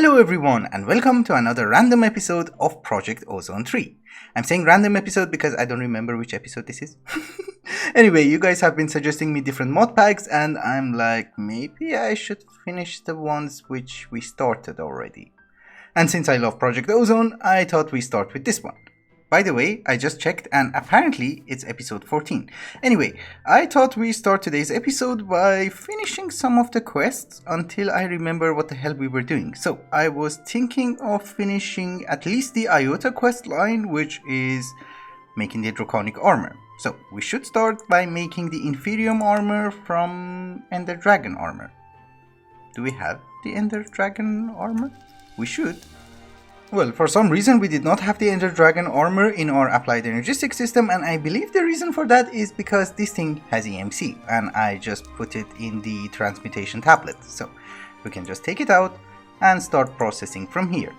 Hello everyone and welcome to another random episode of Project Ozone 3. I'm saying random episode because I don't remember which episode this is. Anyway, you guys have been suggesting me different mod packs and I'm like, maybe I should finish the ones which we started already. And since I love Project Ozone, I thought we start with this one. By the way, I just checked and apparently it's episode 14. Anyway, I thought we start today's episode by finishing some of the quests until I remember what the hell we were doing. So I was thinking of finishing at least the Iota quest line, which is making the Draconic Armor. So we should start by making the Inferium Armor from Ender Dragon Armor. Do we have the Ender Dragon Armor? We should. Well, for some reason we did not have the Ender Dragon Armor in our Applied Energistic system, and I believe the reason for that is because this thing has EMC and I just put it in the transmutation tablet. So we can just take it out and start processing from here.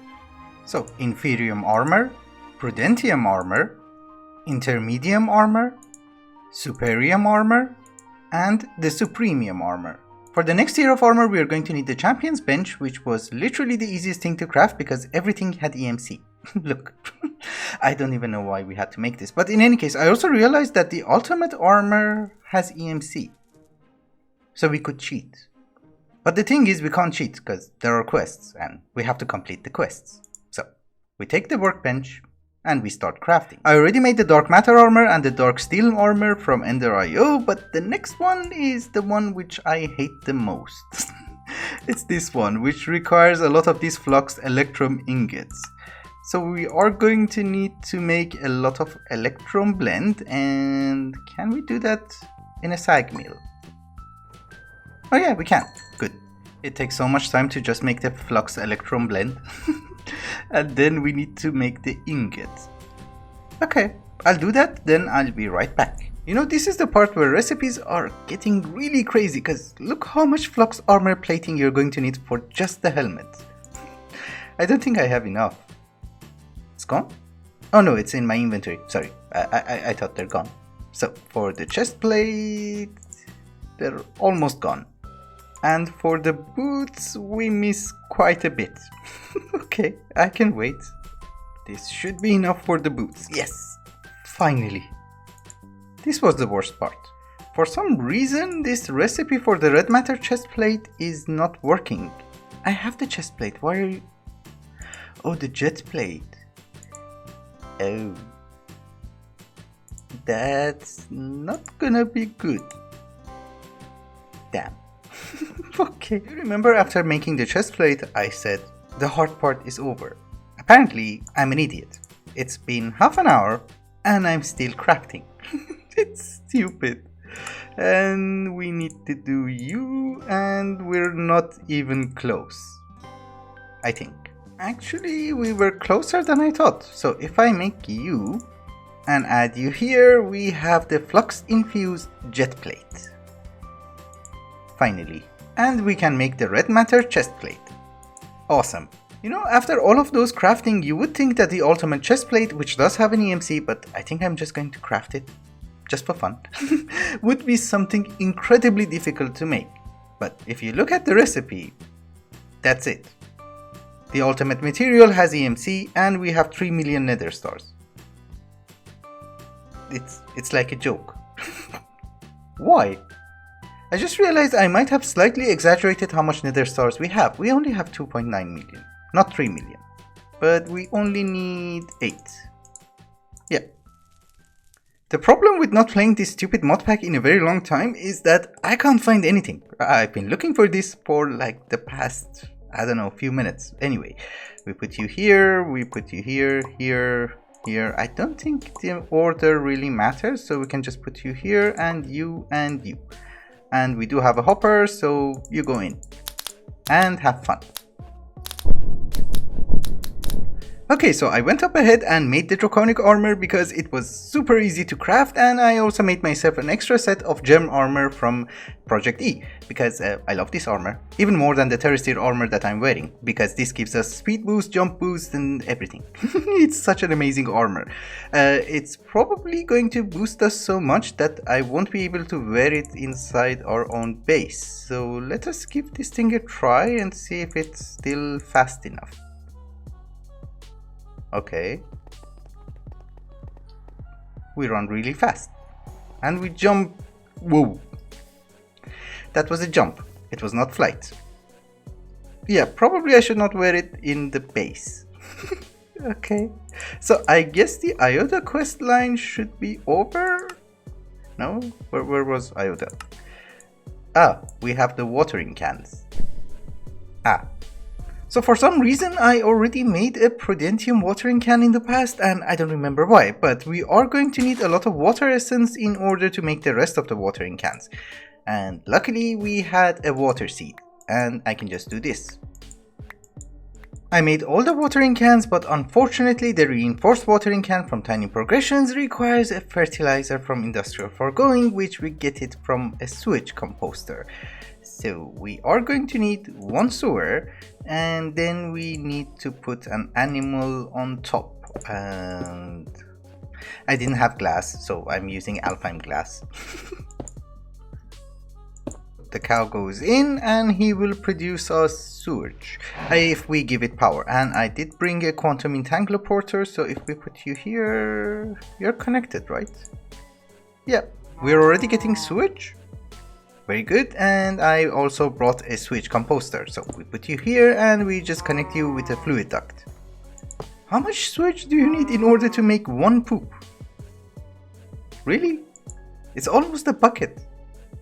So Inferium Armor, Prudentium Armor, Intermedium Armor, Superium Armor, and the Supremium Armor. For the next tier of armor, we are going to need the Champion's Bench, which was literally the easiest thing to craft because everything had EMC. Look, I don't even know why we had to make this. But in any case, I also realized that the Ultimate Armor has EMC. So we could cheat. But the thing is, we can't cheat because there are quests and we have to complete the quests. So we take the workbench and we start crafting. I already made the Dark Matter Armor and the Dark Steel Armor from Ender.io, but the next one is the one which I hate the most. It's this one, which requires a lot of these Flux Electrum ingots. So we are going to need to make a lot of Electrum blend, and can we do that in a sag mill? Oh yeah, we can. Good. It takes so much time to just make the Flux Electrum blend. And then we need to make the ingot. Okay, I'll do that, then I'll be right back. You know, this is the part where recipes are getting really crazy because look how much Flux armor plating you're going to need for just the helmet. I don't think I have enough. It's gone? Oh no, it's in my inventory. Sorry, I thought they're gone. So for the chest plate, they're almost gone. And for the boots, we miss quite a bit. Okay, I can wait. This should be enough for the boots. Yes, finally. This was the worst part. For some reason, this recipe for the red matter chest plate is not working. I have the chest plate. Why are you... Oh, the jet plate. Oh. That's not gonna be good. Damn. Okay. You remember after making the chest plate, I said, the hard part is over. Apparently, I'm an idiot. It's been half an hour and I'm still crafting. It's stupid. And we need to do you and we're not even close. I think. Actually, we were closer than I thought. So if I make you and add you here, we have the Flux infused jet plate. Finally. And we can make the red matter chest plate. Awesome. You know, after all of those crafting, you would think that the ultimate chest plate, which does have an EMC, but I think I'm just going to craft it, just for fun, would be something incredibly difficult to make. But if you look at the recipe, that's it. The ultimate material has EMC and we have 3 million nether stars. It's like a joke. Why? I just realized I might have slightly exaggerated how much nether stars we have. We only have 2.9 million, not 3 million. But we only need 8. Yeah. The problem with not playing this stupid mod pack in a very long time is that I can't find anything. I've been looking for this for like the past, I don't know, few minutes. Anyway, we put you here, we put you here, here, here. I don't think the order really matters, so we can just put you here and you and you. And we do have a hopper, so you go in and have fun. Okay, so I went up ahead and made the Draconic Armor because it was super easy to craft, and I also made myself an extra set of gem armor from Project E because I love this armor, even more than the terrestrial armor that I'm wearing, because this gives us speed boost, jump boost and everything. It's such an amazing armor. It's probably going to boost us so much that I won't be able to wear it inside our own base. So let us give this thing a try and see if it's still fast enough. Okay, we run really fast and we jump. Whoa, that was a jump, it was not flight. Yeah, probably I should not wear it in the base. Okay, so I guess the Iota quest line should be over. No, where was Iota? Ah, we have the watering cans. Ah, so for some reason I already made a Prudentium watering can in the past and I don't remember why, but we are going to need a lot of water essence in order to make the rest of the watering cans. And luckily we had a water seed and I can just do this. I made all the watering cans, but unfortunately the reinforced watering can from Tiny Progressions requires a fertilizer from Industrial Foregoing, which we get it from a sewage composter. So we are going to need one sewer and then we need to put an animal on top, and I didn't have glass so I'm using alpine glass. The cow goes in and he will produce us sewage if we give it power, and I did bring a quantum entangler porter, so if we put you here, you're connected, right? Yeah, we're already getting sewage. Very good, and I also brought a sewage composter, so we put you here and we just connect you with a fluid duct. How much sewage do you need in order to make one poop? Really? It's almost a bucket.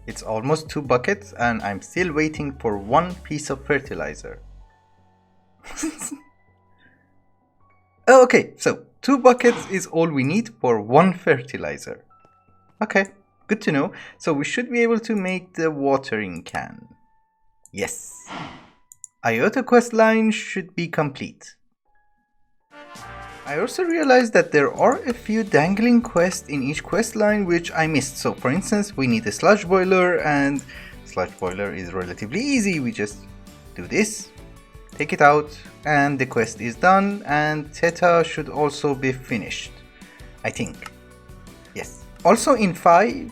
It's almost 2 buckets and I'm still waiting for 1 piece of fertilizer. Oh, okay, so 2 buckets is all we need for 1 fertilizer. Okay. Good to know. So we should be able to make the watering can. Yes. Iota quest line should be complete. I also realized that there are a few dangling quests in each quest line which I missed. So for instance, we need a Sludge Boiler, and Sludge Boiler is relatively easy. We just do this, take it out, and the quest is done, and Theta should also be finished, I think. Yes. Also in 5,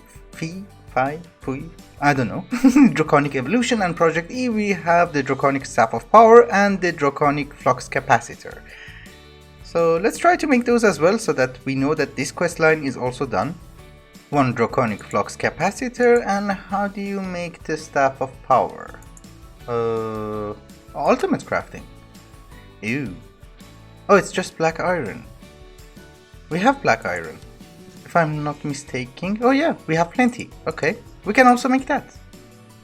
I don't know, Draconic Evolution and Project E, we have the Draconic Staff of Power and the Draconic Flux Capacitor. So let's try to make those as well so that we know that this quest line is also done. 1 Draconic Flux Capacitor, and how do you make the Staff of Power? Ultimate crafting. Ew. Oh, it's just black iron. We have black iron. If I'm not mistaken. Oh yeah, we have plenty. Okay, we can also make that.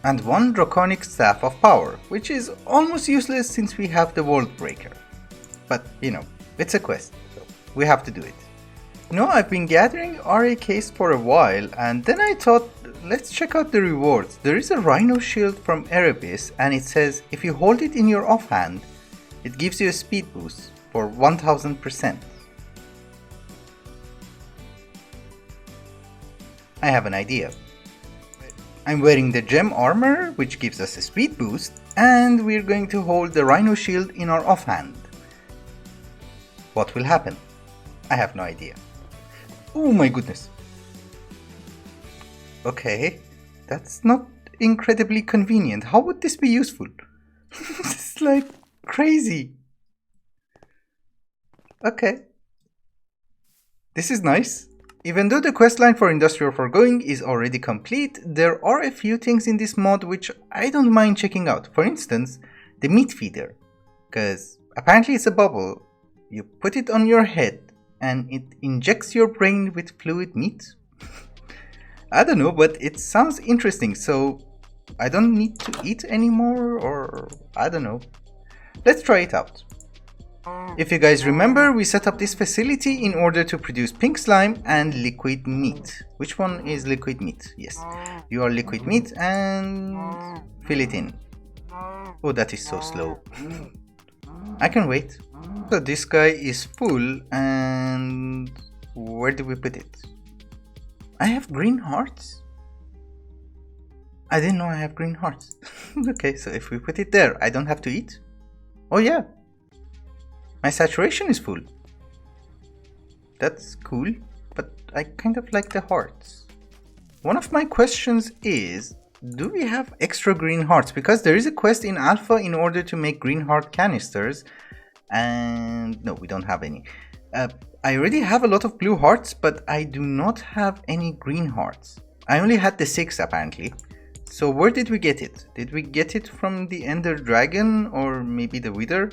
And 1 Draconic Staff of Power, which is almost useless since we have the World Breaker. But, you know, it's a quest, so we have to do it. You know, I've been gathering RAKs for a while, and then I thought, let's check out the rewards. There is a Rhino Shield from Erebus, and it says if you hold it in your offhand, it gives you a speed boost for 1000%. I have an idea. I'm wearing the gem armor, which gives us a speed boost, and we're going to hold the Rhino Shield in our offhand. What will happen? I have no idea. Oh my goodness. Okay, that's not incredibly convenient. How would this be useful? It's like crazy. Okay. This is nice. Even though the questline for Industrial Foregoing is already complete, there are a few things in this mod which I don't mind checking out. For instance, the meat feeder. Because apparently it's a bubble. You put it on your head and it injects your brain with fluid meat. I don't know, but it sounds interesting, so I don't need to eat anymore, or I don't know. Let's try it out. If you guys remember, we set up this facility in order to produce pink slime and liquid meat. Which one is liquid meat? Yes, you are liquid meat, and fill it in. Oh, that is so slow. I can wait. So this guy is full, and where do we put it? I have green hearts? I didn't know I have green hearts. Okay, so if we put it there, I don't have to eat? Oh yeah. My saturation is full. That's cool, but I kind of like the hearts. One of my questions is, do we have extra green hearts? Because there is a quest in alpha in order to make green heart canisters, and no, we don't have any. I already have a lot of blue hearts, but I do not have any green hearts. I only had the 6 apparently. So where did we get it? Did we get it from the Ender Dragon or maybe the Wither?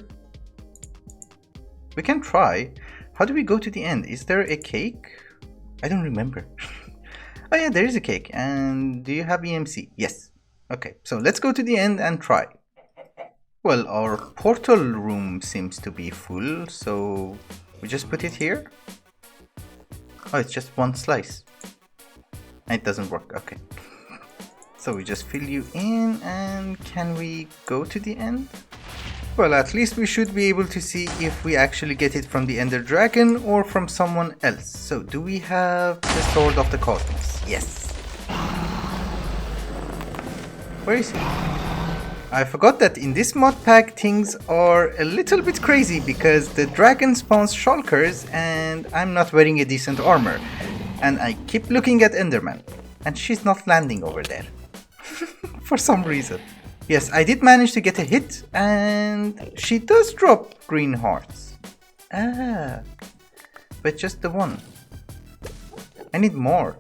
We can try. How do we go to the end? Is there a cake? I don't remember. Oh yeah, there is a cake. And do you have EMC? Yes. Okay, so let's go to the end and try. Well, our portal room seems to be full, so we just put it here. Oh, it's just one slice. It doesn't work, okay. So we just fill you in, and can we go to the end? Well, at least we should be able to see if we actually get it from the Ender Dragon or from someone else. So, do we have the Sword of the Cosmos? Yes. Where is he? I forgot that in this mod pack things are a little bit crazy because the dragon spawns shulkers and I'm not wearing a decent armor. And I keep looking at Enderman and she's not landing over there. For some reason. Yes, I did manage to get a hit, and she does drop green hearts. Ah, but just the one. I need more.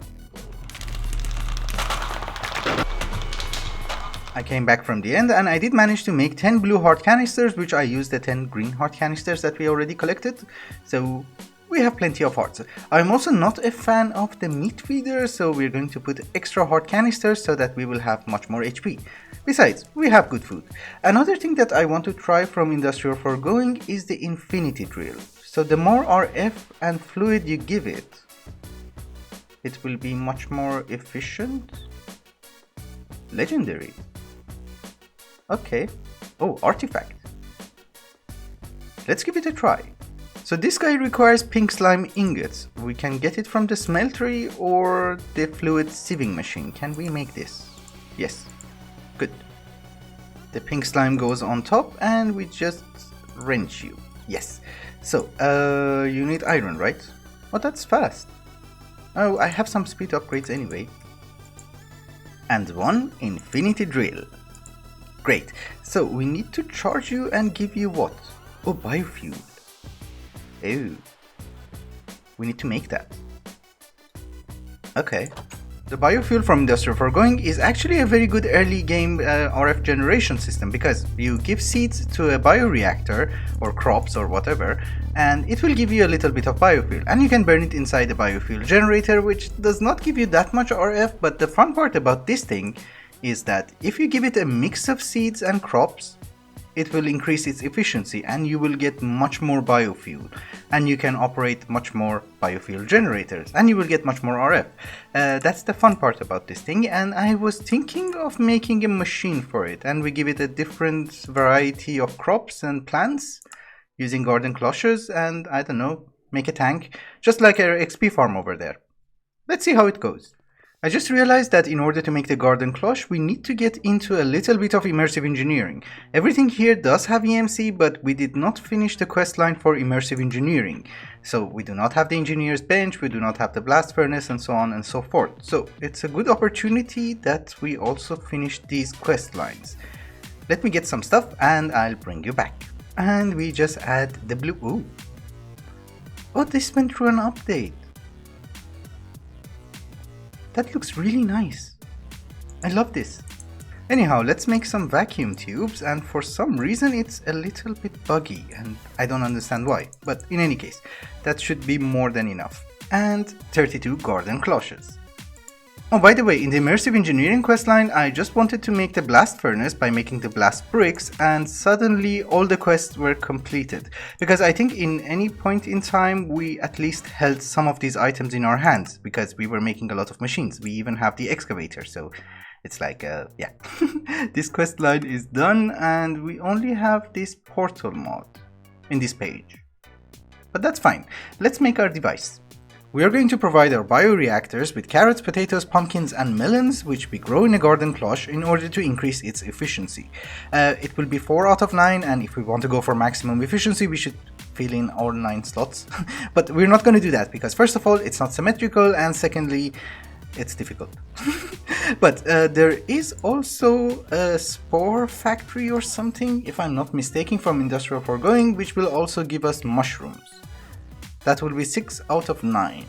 I came back from the end, and I did manage to make 10 blue heart canisters, which I used the 10 green heart canisters that we already collected. So we have plenty of hearts. I'm also not a fan of the meat feeder, so we're going to put extra heart canisters so that we will have much more HP. Besides, we have good food. Another thing that I want to try from Industrial Foregoing is the Infinity Drill. So the more RF and fluid you give it, it will be much more efficient. Legendary. Okay. Oh, artifact. Let's give it a try. So this guy requires pink slime ingots. We can get it from the smeltery or the fluid sieving machine. Can we make this? Yes. Good. The pink slime goes on top and we just wrench you. Yes. So, you need iron, right? Oh, that's fast. Oh, I have some speed upgrades anyway. And one infinity drill. Great. So, we need to charge you and give you what? Oh, biofuel. Oh. We need to make that. Okay. The biofuel from Industrial Foregoing is actually a very good early game RF generation system because you give seeds to a bioreactor or crops or whatever and it will give you a little bit of biofuel and you can burn it inside the biofuel generator, which does not give you that much RF, but the fun part about this thing is that if you give it a mix of seeds and crops, it will increase its efficiency and you will get much more biofuel and you can operate much more biofuel generators and you will get much more RF. That's the fun part about this thing, and I was thinking of making a machine for it and we give it a different variety of crops and plants using garden cloches and I don't know, make a tank just like our XP farm over there. Let's see how it goes. I just realized that in order to make the garden cloche, we need to get into a little bit of immersive engineering. Everything here does have EMC, but we did not finish the quest line for immersive engineering. So we do not have the engineer's bench, we do not have the blast furnace, and so on and so forth. So it's a good opportunity that we also finish these quest lines. Let me get some stuff and I'll bring you back. And we just add the blue... Ooh. Oh, this went through an update. That looks really nice. I love this. Anyhow, let's make some vacuum tubes, and for some reason it's a little bit buggy and I don't understand why, but in any case, that should be more than enough. And 32 garden cloches. Oh, by the way, in the immersive engineering questline, I just wanted to make the blast furnace by making the blast bricks, and suddenly all the quests were completed. Because I think in any point in time, we at least held some of these items in our hands, because we were making a lot of machines. We even have the excavator, so it's like, yeah. This questline is done, and we only have this portal mod in this page. But that's fine. Let's make our device. We are going to provide our bioreactors with carrots, potatoes, pumpkins and melons, which we grow in a garden cloche in order to increase its efficiency. It will be 4 out of 9, and if we want to go for maximum efficiency, we should fill in all 9 slots. But we're not going to do that because first of all, it's not symmetrical, and secondly, it's difficult. But there is also a spore factory or something, if I'm not mistaken, from Industrial Foregoing, which will also give us mushrooms. That will be 6 out of 9.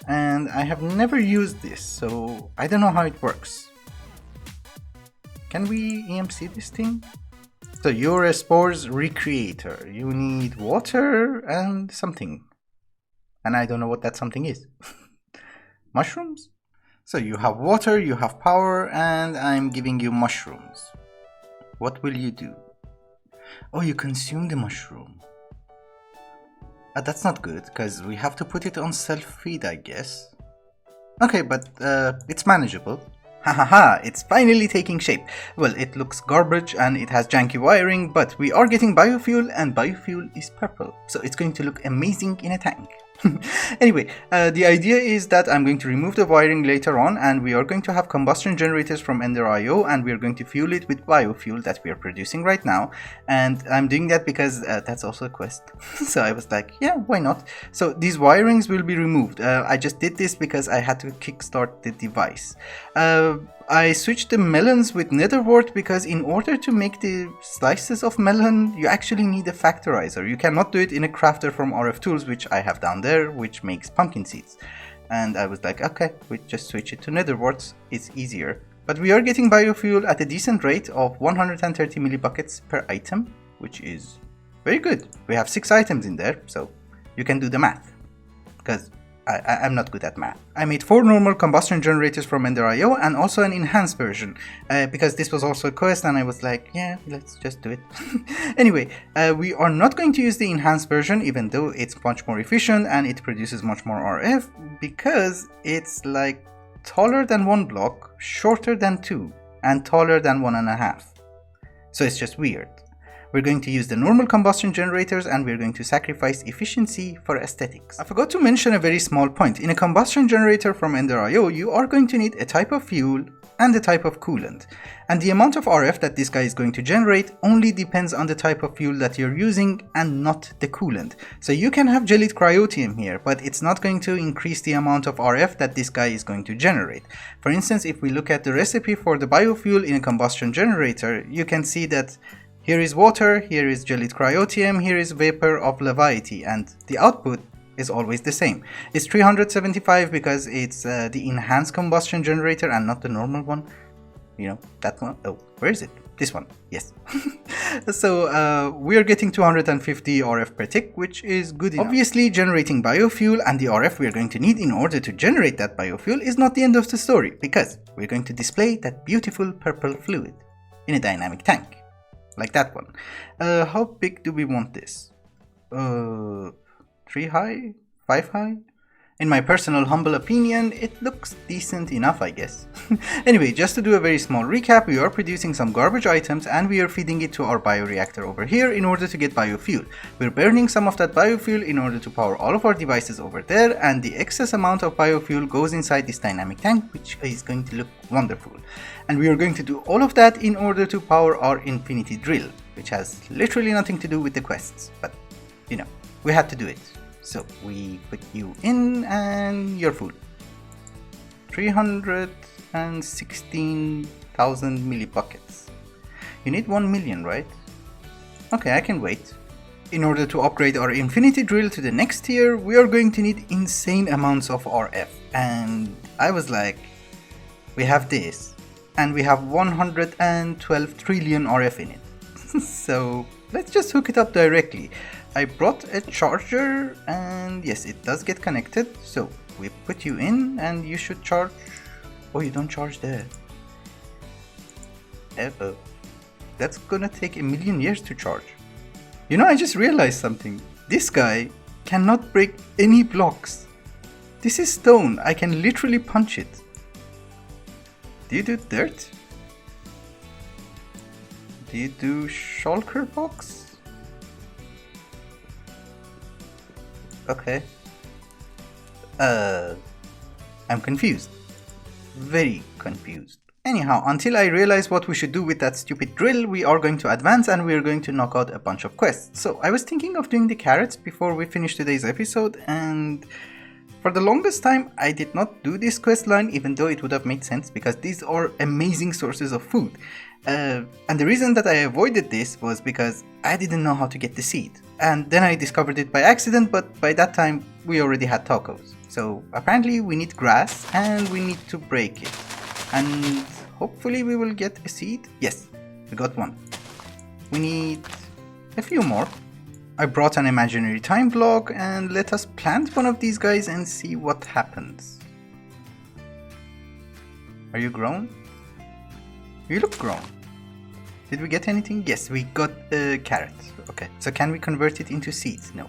And I have never used this, so I don't know how it works. Can we EMC this thing? So you're a Spores Recreator. You need water and something. And I don't know what that something is. Mushrooms? So you have water, you have power, and I'm giving you mushrooms. What will you do? Oh, you consume the mushroom. That's not good, because we have to put it on self-feed, I guess. Okay, but it's manageable. Hahaha, it's finally taking shape. Well, it looks garbage and it has janky wiring, but we are getting biofuel, and biofuel is purple, so it's going to look amazing in a tank. Anyway, the idea is that I'm going to remove the wiring later on, and we are going to have combustion generators from Ender.io, and we are going to fuel it with biofuel that we are producing right now. And I'm doing that because that's also a quest. So I was like, yeah, why not? So these wirings will be removed. I just did this because I had to kickstart the device. I switched the melons with nether wart because in order to make the slices of melon, you actually need a factorizer. You cannot do it in a crafter from RF Tools, which I have down there, which makes pumpkin seeds. And I was like, okay, we just switch it to nether warts, it's easier. But we are getting biofuel at a decent rate of 130 millibuckets per item, which is very good. We have 6 items in there, so you can do the math. Because I'm not good at math. I made 4 normal combustion generators from Ender.io and also an enhanced version because this was also a quest, and I was like, yeah, let's just do it. Anyway, we are not going to use the enhanced version, even though it's much more efficient and it produces much more RF, because it's like taller than 1 block, shorter than 2, and taller than 1.5. So it's just weird. We're going to use the normal combustion generators, and we're going to sacrifice efficiency for aesthetics. I forgot to mention a very small point. In a combustion generator from Ender.io, you are going to need a type of fuel and a type of coolant. And the amount of RF that this guy is going to generate only depends on the type of fuel that you're using and not the coolant. So you can have jellied cryotium here, but it's not going to increase the amount of RF that this guy is going to generate. For instance, if we look at the recipe for the biofuel in a combustion generator, you can see that here is water, here is jellied cryotium, here is vapor of leviathy, and the output is always the same. It's 375 because it's the enhanced combustion generator and not the normal one. You know, that one. Oh, where is it? This one. Yes. So we are getting 250 RF per tick, which is good enough. Obviously, generating biofuel and the RF we are going to need in order to generate that biofuel is not the end of the story, because we're going to display that beautiful purple fluid in a dynamic tank. Like that one. How big do we want this? 3 high? 5 high? In my personal humble opinion, it looks decent enough, I guess. Anyway, just to do a very small recap, we are producing some garbage items and we are feeding it to our bioreactor over here in order to get biofuel. We're burning some of that biofuel in order to power all of our devices over there, and the excess amount of biofuel goes inside this dynamic tank, which is going to look wonderful. And we are going to do all of that in order to power our infinity drill, which has literally nothing to do with the quests, but you know, we had to do it. So we put you in and you're full. 316,000 millibuckets. You need 1 million, right? Okay, I can wait. In order to upgrade our infinity drill to the next tier, we are going to need insane amounts of RF. And I was like, we have this, and we have 112 trillion RF in it. So let's just hook it up directly. I brought a charger, and yes, it does get connected. So we put you in and you should charge. Oh, you don't charge there. That's gonna take 1,000,000 years to charge. You know, I just realized something. This guy cannot break any blocks. This is stone. I can literally punch it. Do you do dirt? Do you do shulker box? Okay. I'm confused. Very confused. Anyhow, until I realize what we should do with that stupid drill, we are going to advance and we are going to knock out a bunch of quests. So I was thinking of doing the carrots before we finish today's episode, and for the longest time I did not do this quest line, even though it would have made sense because these are amazing sources of food. And the reason that I avoided this was because I didn't know how to get the seed. And then I discovered it by accident, but by that time we already had tacos. So apparently we need grass and we need to break it. And hopefully we will get a seed. Yes, we got one. We need a few more. I brought an imaginary time block and let us plant one of these guys and see what happens. Are you grown? You look grown. Did we get anything? Yes, we got a carrot. Okay, so can we convert it into seeds? No.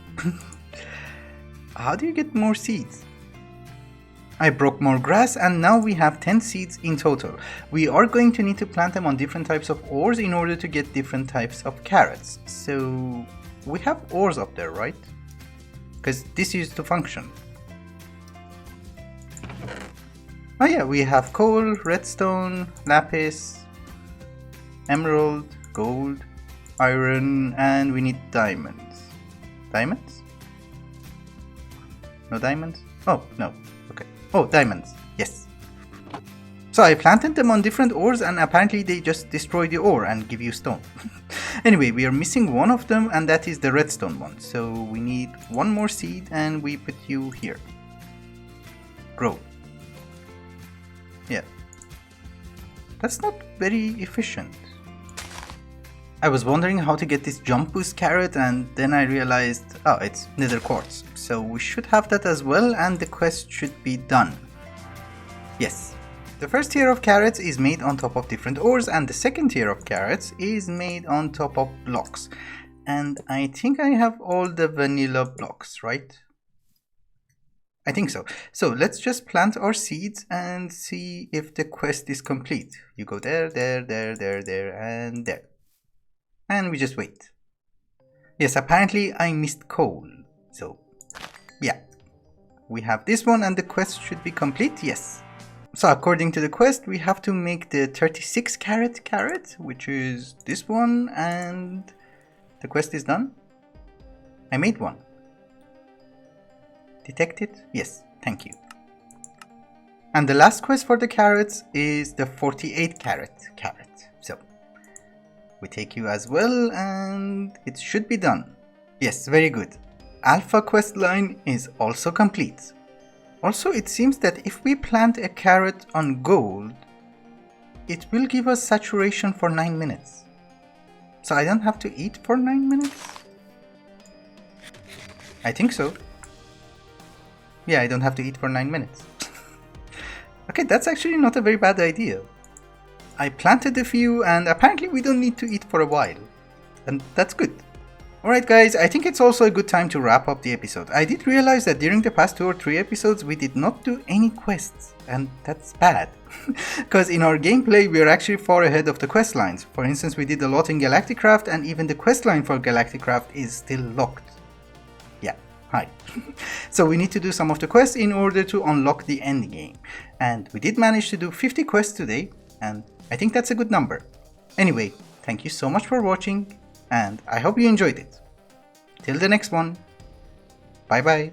How do you get more seeds? I broke more grass and now we have 10 seeds in total. We are going to need to plant them on different types of ores in order to get different types of carrots. So we have ores up there, right? Because this used to function. Oh yeah, we have coal, redstone, lapis, emerald, gold, iron, and we need diamonds. Diamonds? No diamonds? Oh, no. Okay. Oh, diamonds. Yes. So I planted them on different ores and apparently they just destroy the ore and give you stone. Anyway, we are missing one of them and that is the redstone one. So we need one more seed and we put you here. Grow. Yeah. That's not very efficient. I was wondering how to get this jump boost carrot and then I realized, oh, it's nether quartz. So we should have that as well and the quest should be done. Yes. The first tier of carrots is made on top of different ores and the second tier of carrots is made on top of blocks. And I think I have all the vanilla blocks, right? I think so. So let's just plant our seeds and see if the quest is complete. You go there, there, there, there, there, and there. And we just wait. Yes, apparently I missed coal. So, yeah. We have this one and the quest should be complete, yes. So according to the quest, we have to make the 36 carat carrot, which is this one, and the quest is done. I made one. Detect it? Yes, thank you. And the last quest for the carrots is the 48 carat carrot. So, we take you as well and it should be done. Yes, very good. Alpha quest line is also complete. Also, it seems that if we plant a carrot on gold, it will give us saturation for 9 minutes. So I don't have to eat for 9 minutes? I think so. Yeah, I don't have to eat for 9 minutes. Okay, that's actually not a very bad idea. I planted a few and apparently we don't need to eat for a while. And that's good. Alright guys, I think it's also a good time to wrap up the episode. I did realize that during the past 2 or 3 episodes we did not do any quests. And that's bad. Because in our gameplay we are actually far ahead of the quest lines. For instance, we did a lot in Galacticraft and even the quest line for Galacticraft is still locked. Yeah, hi. So we need to do some of the quests in order to unlock the end game. And we did manage to do 50 quests today. And I think that's a good number. Anyway, thank you so much for watching and I hope you enjoyed it. Till the next one. Bye bye.